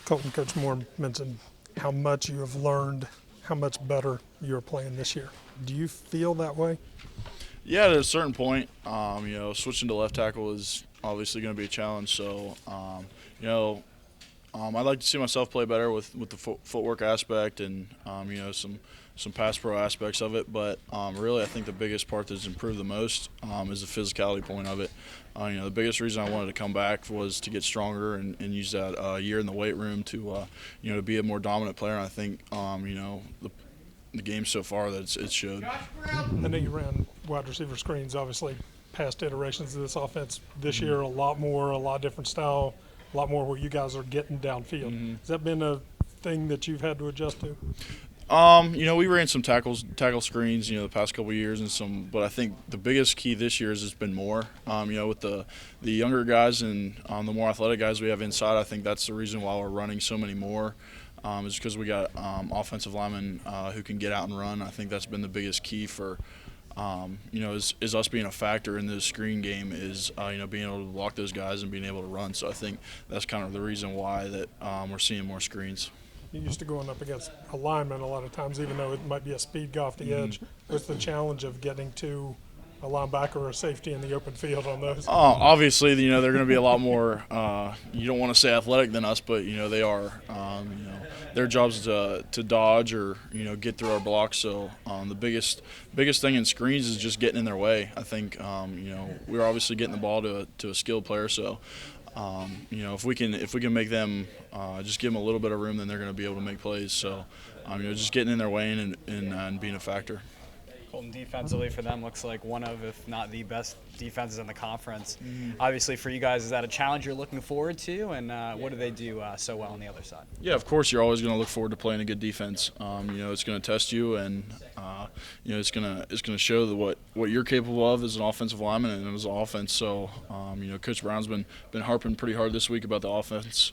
Colton, Coach Moore mentioned how much you have learned, how much better you're playing this year. Do you feel that way? Yeah, at a certain point, switching to left tackle is obviously going to be a challenge. So, I'd like to see myself play better with the footwork aspect and, some pass pro aspects of it. But really, I think the biggest part that's improved the most is the physicality point of it. The biggest reason I wanted to come back was to get stronger and use that year in the weight room to, to be a more dominant player. And I think, the game so far that it's showed. I know you ran wide receiver screens, obviously, past iterations of this offense. This year, a lot more, a lot different style, a lot more where you guys are getting downfield. Has that been a thing that you've had to adjust to? We ran some tackle screens, the past couple of years but I think the biggest key this year has been more. With the younger guys and the more athletic guys we have inside, I think that's the reason why we're running so many more. Is because we got offensive linemen who can get out and run. I think that's been the biggest key for, is us being a factor in the screen game is, being able to block those guys and being able to run. So I think that's kind of the reason why that we're seeing more screens. You're used to going up against a lineman a lot of times, even though it might be a speed guy off the edge. What's the challenge of getting to a linebacker or a safety in the open field on those? Obviously, they're going to be a lot more, you don't want to say athletic than us, but, they are. Their job's to dodge or, get through our blocks. So the biggest thing in screens is just getting in their way. I think, we're obviously getting the ball to a skilled player. So, if we can make them just give them a little bit of room, then they're going to be able to make plays. So, just getting in their way and being a factor. Colton, defensively for them looks like one of, if not the best defenses in the conference. Obviously for you guys, is that a challenge you're looking forward to, and what do they do so well on the other side? Yeah, of course you're always going to look forward to playing a good defense. It's going to test you, and it's going to show what you're capable of as an offensive lineman and as an offense. So Coach Brown's been harping pretty hard this week about the offense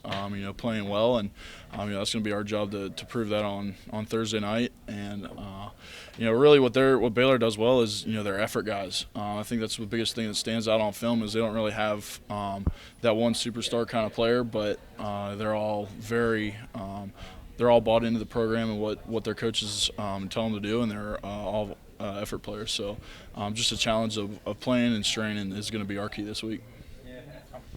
playing well, and that's going to be our job to prove that on Thursday night. And really what Baylor does well is their effort guys. I think that's the biggest thing that stands out on film is they don't really have that one superstar kind of player, but they're all they're all bought into the program and what their coaches tell them to do, and they're all effort players. So just a challenge of playing and straining is going to be our key this week.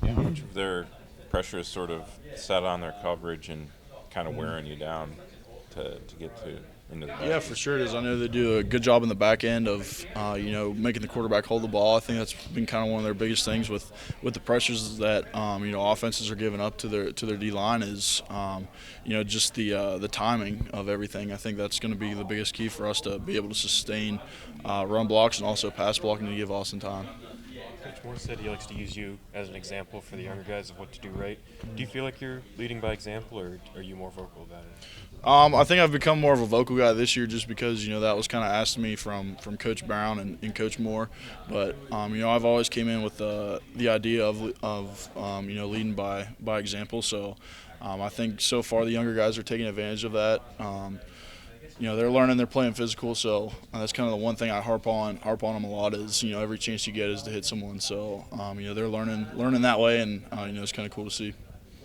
How much of their pressure is sort of set on their coverage and kind of wearing you down to get to into the back? Yeah, for sure it is. I know they do a good job in the back end of making the quarterback hold the ball. I think that's been kind of one of their biggest things with the pressures that offenses are giving up to their D line is just the timing of everything. I think that's going to be the biggest key for us to be able to sustain run blocks and also pass blocking to give Austin time. Coach Moore said he likes to use you as an example for the younger guys of what to do right. Do you feel like you're leading by example, or are you more vocal about it? I think I've become more of a vocal guy this year just because, that was kind of asked of me from Coach Brown and Coach Moore. But, I've always came in with the idea of leading by example. So I think so far the younger guys are taking advantage of that. They're learning, they're playing physical, so that's kind of the one thing I harp on them a lot is, every chance you get is to hit someone. So, they're learning that way, and, it's kind of cool to see.